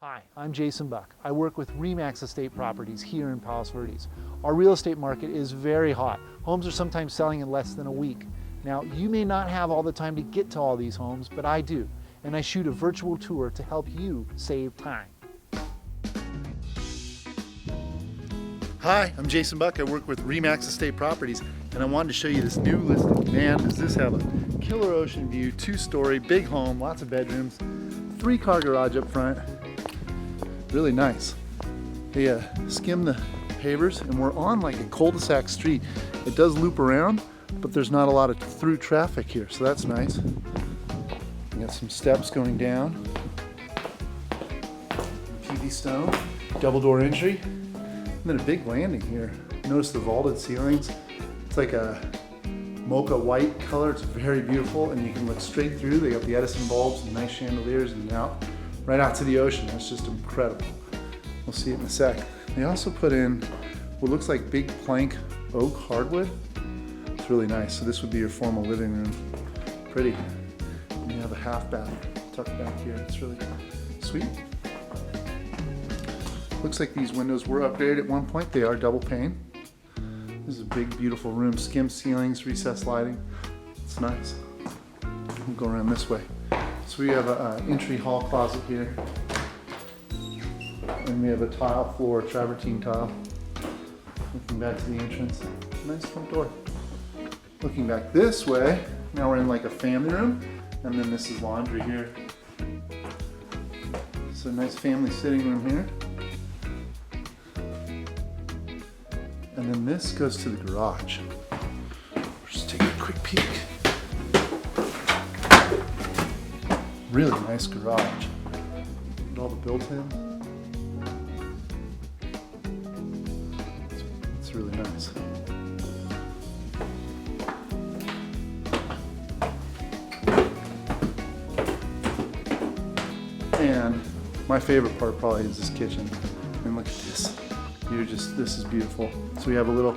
Hi, I'm Jason Buck. I work with RE/MAX Estate Properties here in Palos Verdes. Our real estate market is very hot. Homes are sometimes selling in less than a week. Now, you may not have all the time to get to all these homes, but I do. And I shoot a virtual tour to help you save time. Hi, I'm Jason Buck. I work with RE/MAX Estate Properties, and I wanted to show you this new listing. Man, does this have a killer ocean view, 2-story, big home, lots of bedrooms, 3-car garage up front. Really nice. They skim the pavers, and we're on like a cul-de-sac street. It does loop around, but there's not a lot of through traffic here, so that's nice. We got some steps going down. PV stone, double door entry, and then a big landing here. Notice the vaulted ceilings. It's like a mocha white color. It's very beautiful, and you can look straight through. They got the Edison bulbs and nice chandeliers, and out right out to the ocean. That's just incredible. We'll see it in a sec. They also put in what looks like big plank oak hardwood. It's really nice. So this would be your formal living room. Pretty. And you have a half bath tucked back here. It's really sweet. Looks like these windows were upgraded at one point. They are double pane. This is a big, beautiful room. Skim ceilings, recessed lighting. It's nice. We'll go around this way. So we have an entry hall closet here. And we have a tile floor, travertine tile. Looking back to the entrance. Nice front door. Looking back this way, now we're in like a family room. And then this is laundry here. So nice family sitting room here. And then this goes to the garage. Just take a quick peek. Really nice garage. Look at all the built-ins. It's really nice. And my favorite part probably is this kitchen. And look at this. This is beautiful. So we have a little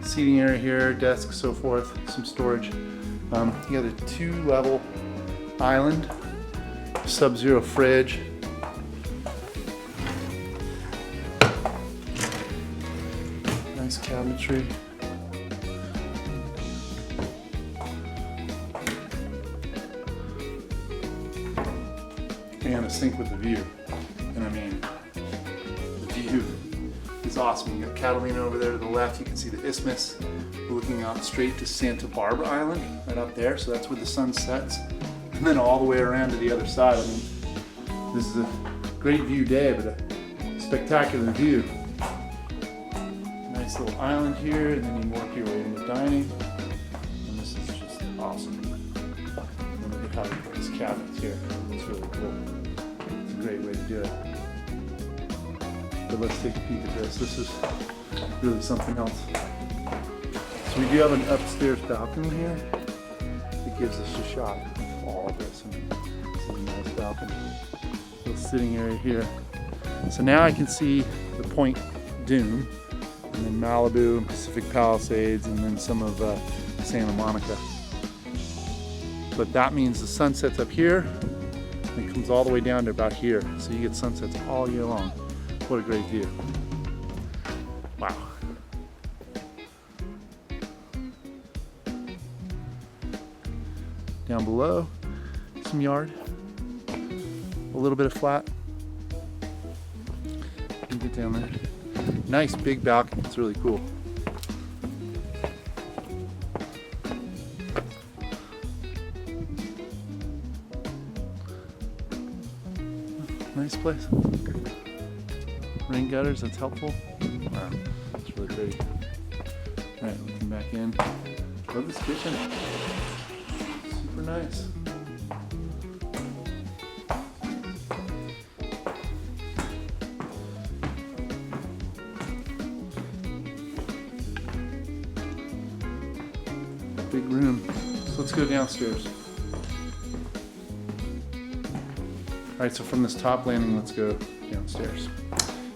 seating area here, desk, so forth, some storage. You got a 2-level island, sub-zero fridge. Nice cabinetry. And a sink with a view. And I mean, the view is awesome. You got Catalina over there to the left. You can see the isthmus. We're looking out straight to Santa Barbara Island, right up there. So that's where the sun sets. And then all the way around to the other side. I mean, this is a great view day, but a spectacular view. Nice little island here, and then you work your way into dining. And this is just awesome. And look at how these cabinets here. It's really cool. It's a great way to do it. But let's take a peek at this. This is really something else. So we do have an upstairs balcony here. It gives us a shot of all of this. And this is a nice balcony. Little sitting area here. So now I can see the Point Dune, and then Malibu and Pacific Palisades, and then some of Santa Monica. But that means the sun sets up here and comes all the way down to about here. So you get sunsets all year long. What a great view. Wow. Down below, some yard, a little bit of flat. You can get down there. Nice big balcony, it's really cool. Nice place. Rain gutters, that's helpful. Wow, that's really pretty. Alright, looking back in. Love this kitchen. Super nice. Big room. So let's go downstairs. Alright, so from this top landing, let's go downstairs.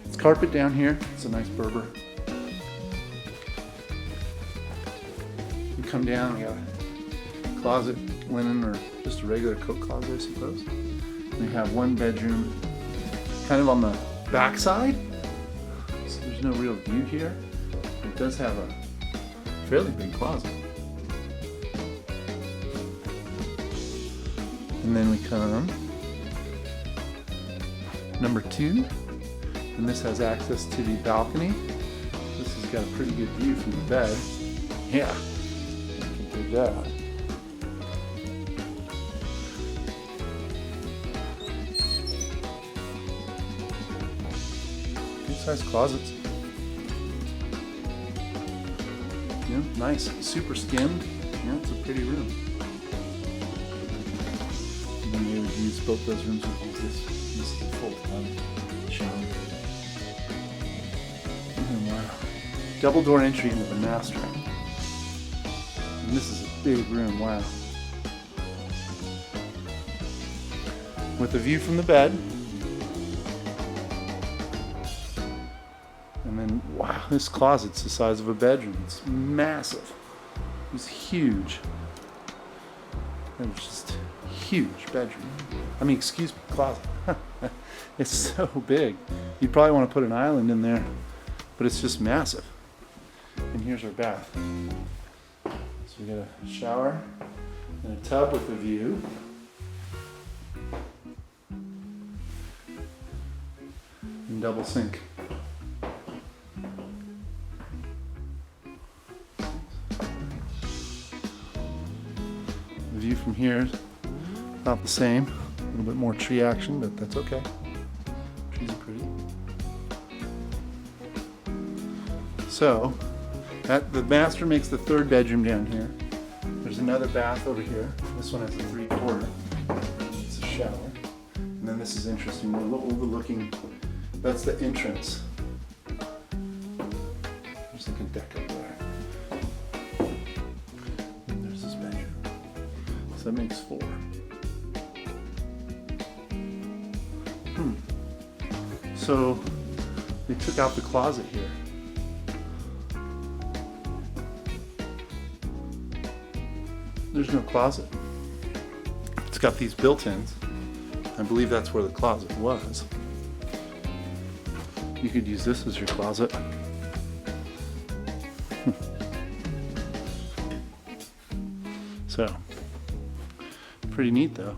It's carpet down here. It's a nice Berber. You come down, we got a closet, linen, or just a regular coat closet, I suppose. We have one bedroom kind of on the back side, so there's no real view here. It does have a fairly big closet. And then we come number 2, and this has access to the balcony. This has got a pretty good view from the bed. Yeah, you can do that. Good sized closets. Yeah, nice, super skimmed. Yeah, it's a pretty room. And then they would use both those rooms would use this. This is a full-time shower. And wow. Double door entry into the master. And this is a big room, wow. With a view from the bed. And then, wow, this closet's the size of a bedroom. It's massive. It's huge. It's just huge bedroom. I mean, excuse me, closet. It's so big. You'd probably want to put an island in there, but it's just massive. And here's our bath. So we got a shower and a tub with a view. And double sink. The view from here is about the same. A little bit more tree action, but that's okay. Trees are pretty. So, the master makes the 3rd bedroom down here. There's another bath over here. This one has a 3/4. It's a shower. And then this is interesting. We're overlooking, that's the entrance. There's like a deck up there. And there's this bedroom. So that makes 4. So they took out the closet here. There's no closet. It's got these built-ins. I believe that's where the closet was. You could use this as your closet. So, pretty neat though.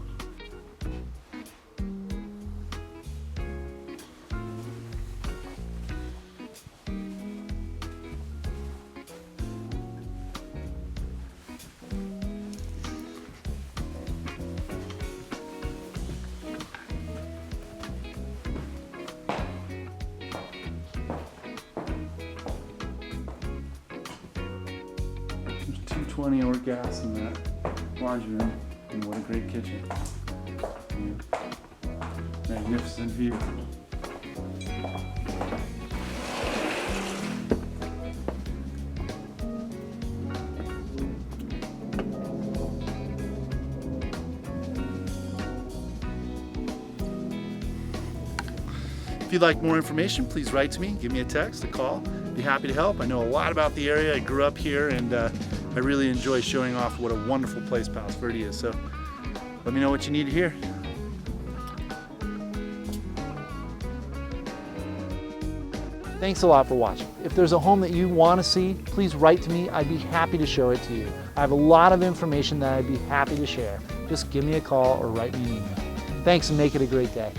There's 220 hour gas in that laundry room, and what a great kitchen. Yeah. Magnificent view. If you'd like more information, please write to me, give me a text, a call. Be happy to help. I know a lot about the area. I grew up here, and I really enjoy showing off what a wonderful place Palos Verdes is. So let me know what you need to hear. Thanks a lot for watching. If there's a home that you want to see, please write to me. I'd be happy to show it to you. I have a lot of information that I'd be happy to share. Just give me a call or write me an email. Thanks, and make it a great day.